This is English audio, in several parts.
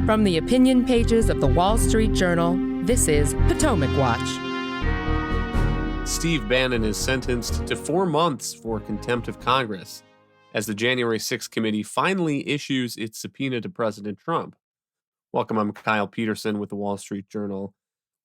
From the opinion pages of the Wall Street Journal, this is Potomac Watch. Steve Bannon is sentenced to 4 months for contempt of Congress as the January 6th committee finally issues its subpoena to President Trump. Welcome, I'm Kyle Peterson with the Wall Street Journal.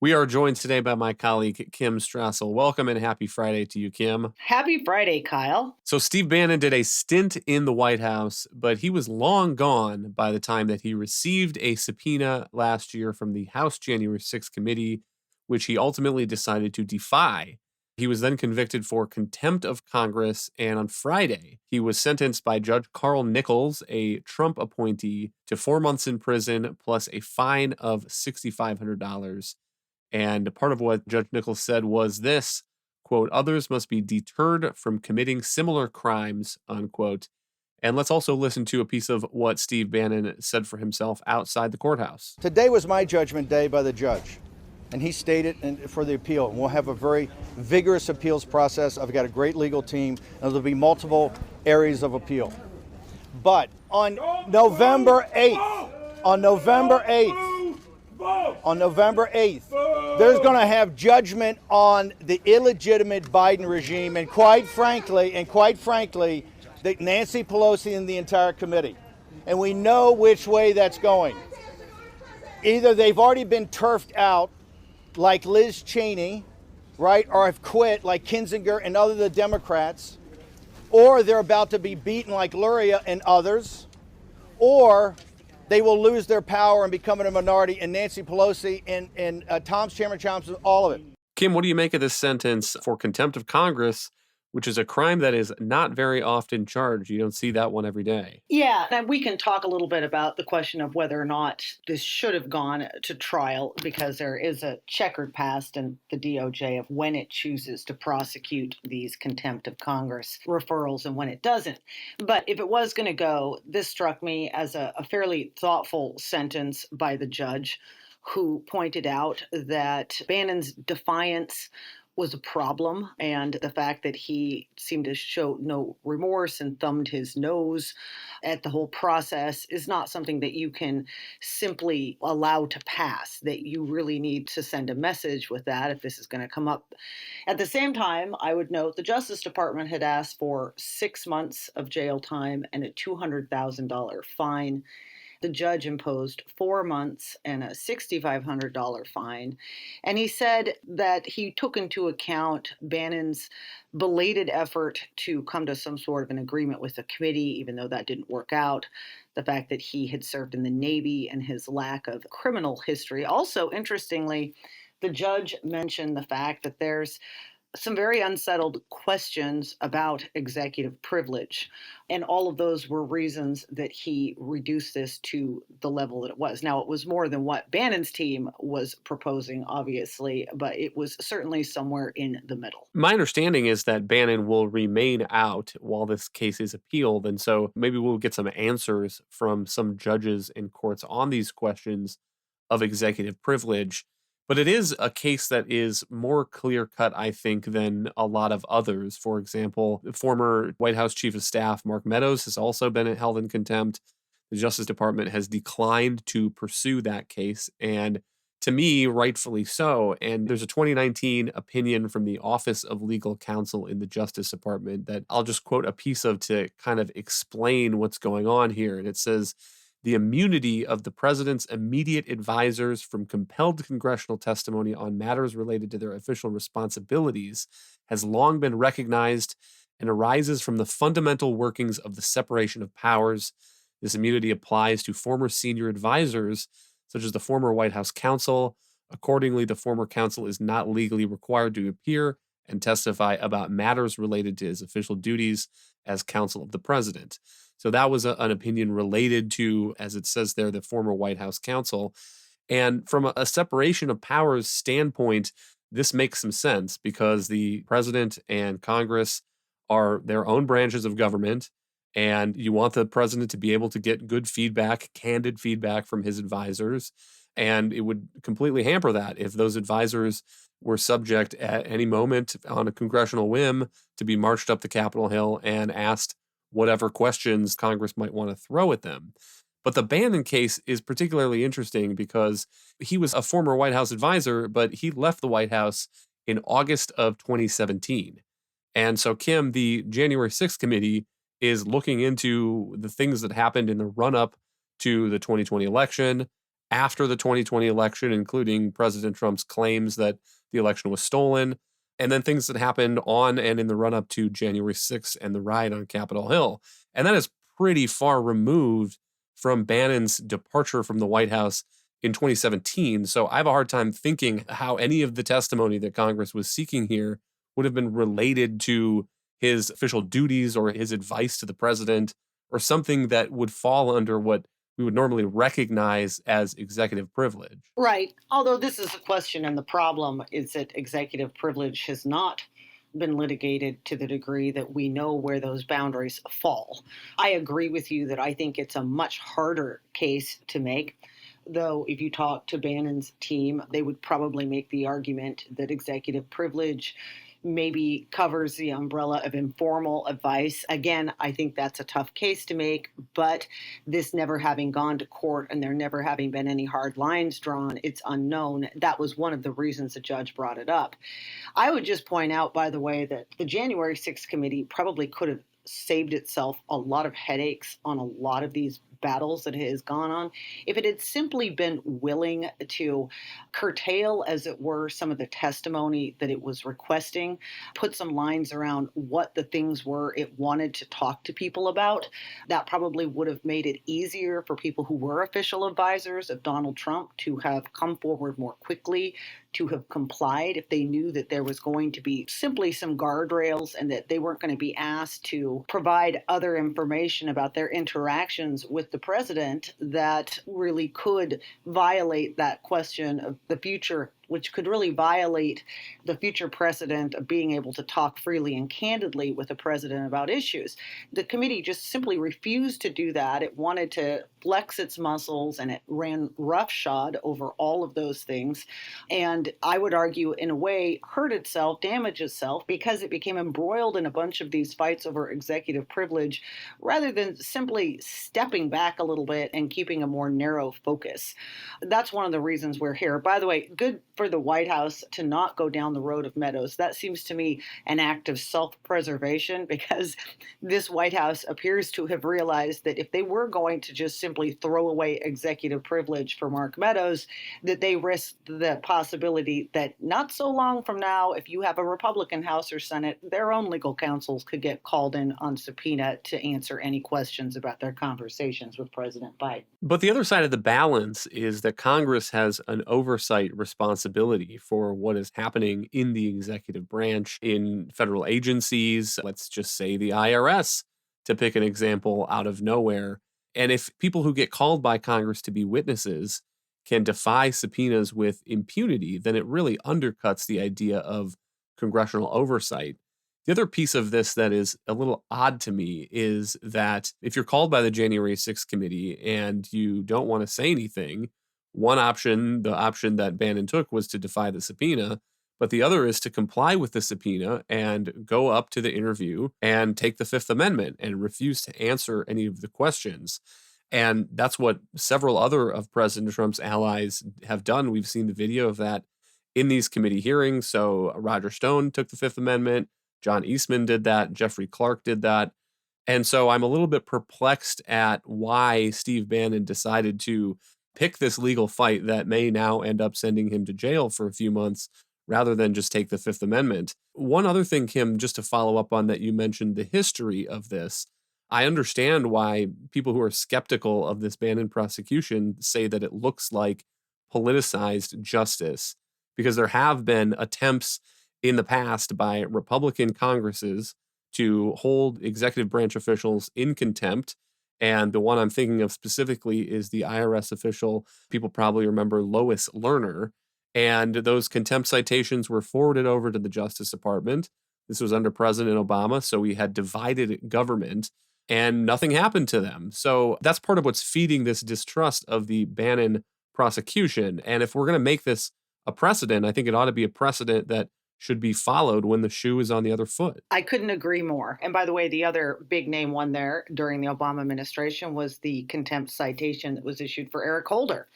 We are joined today by my colleague, Kim Strassel. Welcome and happy Friday to you, Kim. Happy Friday, Kyle. So Steve Bannon did a stint in the White House, but he was long gone by the time that he received a subpoena last year from the House January 6th committee, which he ultimately decided to defy. He was then convicted for contempt of Congress, and on Friday, he was sentenced by Judge Carl Nichols, a Trump appointee, to 4 months in prison plus a fine of $6,500. And part of what Judge Nichols said was this, quote, "Others must be deterred from committing similar crimes," unquote. And let's also listen to a piece of what Steve Bannon said for himself outside the courthouse. Today was my judgment day by the judge, and he stated for the appeal. And we'll have a very vigorous appeals process. I've got a great legal team, and there'll be multiple areas of appeal. But on November 8th, there's going to have judgment on the illegitimate Biden regime, and quite frankly, that Nancy Pelosi and the entire committee. And we know which way that's going. Either they've already been turfed out, like Liz Cheney, right, or have quit, like Kinzinger and other the Democrats, or they're about to be beaten, like Luria and others, or they will lose their power and become in a minority, and Nancy Pelosi and Chairman Thompson, all of it. Kim, what do you make of this sentence for contempt of Congress, which is a crime that is not very often charged? You don't see that one every day. Yeah, and we can talk a little bit about the question of whether or not this should have gone to trial, because there is a checkered past in the DOJ of when it chooses to prosecute these contempt of Congress referrals and when it doesn't. But if it was going to go, this struck me as a fairly thoughtful sentence by the judge, who pointed out that Bannon's defiance was a problem, and the fact that he seemed to show no remorse and thumbed his nose at the whole process is not something that you can simply allow to pass, that you really need to send a message with that if this is going to come up. At the same time, I would note the Justice Department had asked for 6 months of jail time and a $200,000 fine. The judge imposed 4 months and a $6,500 fine. And he said that he took into account Bannon's belated effort to come to some sort of an agreement with the committee, even though that didn't work out. The fact that he had served in the Navy and his lack of criminal history. Also, interestingly, the judge mentioned the fact that there's some very unsettled questions about executive privilege. And all of those were reasons that he reduced this to the level that it was. Now, it was more than what Bannon's team was proposing, obviously, but it was certainly somewhere in the middle. My understanding is that Bannon will remain out while this case is appealed. And so maybe we'll get some answers from some judges in courts on these questions of executive privilege. But it is a case that is more clear-cut, I think, than a lot of others. For example, the former White House Chief of Staff Mark Meadows has also been held in contempt. The Justice Department has declined to pursue that case, and to me, rightfully so. And there's a 2019 opinion from the Office of Legal Counsel in the Justice Department that I'll just quote a piece of to kind of explain what's going on here. And it says, "The immunity of the president's immediate advisors from compelled congressional testimony on matters related to their official responsibilities has long been recognized and arises from the fundamental workings of the separation of powers. This immunity applies to former senior advisors, such as the former White House counsel. Accordingly, the former counsel is not legally required to appear and testify about matters related to his official duties as counsel of the president." So that was an opinion related to, as it says there, the former White House counsel. And from a separation of powers standpoint, this makes some sense because the president and Congress are their own branches of government, and you want the president to be able to get good feedback, candid feedback from his advisors. And it would completely hamper that if those advisors were subject at any moment on a congressional whim to be marched up the Capitol Hill and asked whatever questions Congress might want to throw at them. But the Bannon case is particularly interesting because he was a former White House advisor, but he left the White House in August of 2017. And so, Kim, the January 6th committee is looking into the things that happened in the run up to the 2020 election, after the 2020 election, including President Trump's claims that the election was stolen, and then things that happened on and in the run up to January 6th and the riot on Capitol Hill. And that is pretty far removed from Bannon's departure from the White House in 2017. So I have a hard time thinking how any of the testimony that Congress was seeking here would have been related to his official duties or his advice to the president or something that would fall under what we would normally recognize as executive privilege. Right. Although this is a question, and the problem is that executive privilege has not been litigated to the degree that we know where those boundaries fall. I agree with you that I think it's a much harder case to make. Though, if you talk to Bannon's team, they would probably make the argument that executive privilege maybe covers the umbrella of informal advice. Again, I think that's a tough case to make, but this never having gone to court and there never having been any hard lines drawn, it's unknown. That was one of the reasons the judge brought it up. I would just point out, by the way, that the January 6th committee probably could have saved itself a lot of headaches on a lot of these battles that it has gone on if it had simply been willing to curtail, as it were, some of the testimony that it was requesting, put some lines around what the things were it wanted to talk to people about. That probably would have made it easier for people who were official advisors of Donald Trump to have come forward more quickly, to have complied if they knew that there was going to be simply some guardrails and that they weren't going to be asked to provide other information about their interactions with the president that really could violate that question of the future, which could really violate the future precedent of being able to talk freely and candidly with the president about issues. The committee just simply refused to do that. It wanted to flex its muscles, and it ran roughshod over all of those things. And I would argue, in a way, hurt itself, damaged itself, because it became embroiled in a bunch of these fights over executive privilege, rather than simply stepping back a little bit and keeping a more narrow focus. That's one of the reasons we're here. By the way, good for the White House to not go down the road of Meadows. That seems to me an act of self-preservation, because this White House appears to have realized that if they were going to just simply throw away executive privilege for Mark Meadows, that they risked the possibility that not so long from now, if you have a Republican House or Senate, their own legal counsels could get called in on subpoena to answer any questions about their conversations with President Biden. But the other side of the balance is that Congress has an oversight responsibility for what is happening in the executive branch, in federal agencies, let's just say the IRS, to pick an example out of nowhere. And if people who get called by Congress to be witnesses can defy subpoenas with impunity, then it really undercuts the idea of congressional oversight. The other piece of this that is a little odd to me is that if you're called by the January 6th committee and you don't want to say anything, one option, the option that Bannon took, was to defy the subpoena, but the other is to comply with the subpoena and go up to the interview and take the Fifth Amendment and refuse to answer any of the questions. And that's what several other of President Trump's allies have done. We've seen the video of that in these committee hearings. So Roger Stone took the Fifth Amendment. John Eastman did that. Jeffrey Clark did that. And so I'm a little bit perplexed at why Steve Bannon decided to pick this legal fight that may now end up sending him to jail for a few months rather than just take the Fifth Amendment. One other thing, Kim, just to follow up on that, you mentioned the history of this. I understand why people who are skeptical of this Bannon prosecution say that it looks like politicized justice, because there have been attempts in the past by Republican Congresses to hold executive branch officials in contempt. And the one I'm thinking of specifically is the IRS official, people probably remember, Lois Lerner. And those contempt citations were forwarded over to the Justice Department. This was under President Obama, so we had divided government, and nothing happened to them. So that's part of what's feeding this distrust of the Bannon prosecution. And if we're going to make this a precedent, I think it ought to be a precedent that should be followed when the shoe is on the other foot. I couldn't agree more. And by the way, the other big name one there during the Obama administration was the contempt citation that was issued for Eric Holder.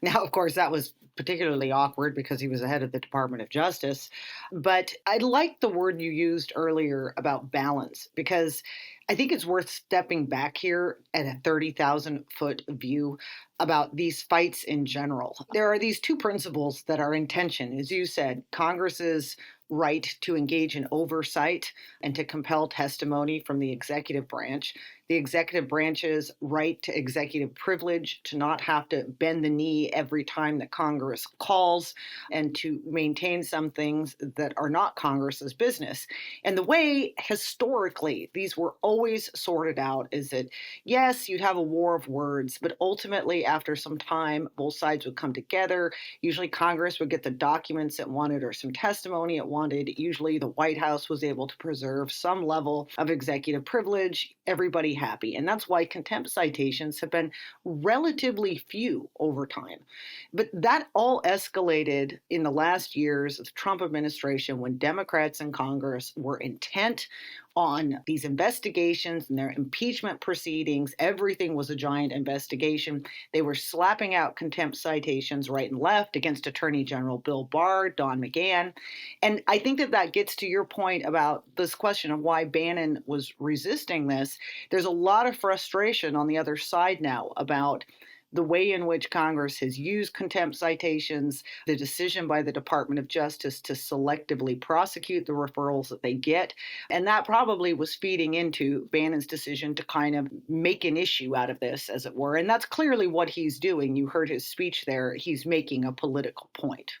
Now, of course, that was particularly awkward because he was the head of the Department of Justice. But I like the word you used earlier about balance, because I think it's worth stepping back here at a 30,000-foot view about these fights in general. There are these two principles that are in tension. As you said, Congress's right to engage in oversight and to compel testimony from the executive branch, the executive branch's right to executive privilege, to not have to bend the knee every time that Congress calls, and to maintain some things that are not Congress's business. And the way historically these were always sorted out is that, yes, you'd have a war of words, but ultimately after some time, both sides would come together. Usually Congress would get the documents it wanted or some testimony it wanted. Usually the White House was able to preserve some level of executive privilege, everybody happy. And that's why contempt citations have been relatively few over time. But that all escalated in the last years of the Trump administration when Democrats in Congress were intent on these investigations and their impeachment proceedings. Everything was a giant investigation. They were slapping out contempt citations right and left against Attorney General Bill Barr, Don McGahn. And I think that gets to your point about this question of why Bannon was resisting this. There's a lot of frustration on the other side now about the way in which Congress has used contempt citations, the decision by the Department of Justice to selectively prosecute the referrals that they get. And that probably was feeding into Bannon's decision to kind of make an issue out of this, as it were. And that's clearly what he's doing. You heard his speech there. He's making a political point.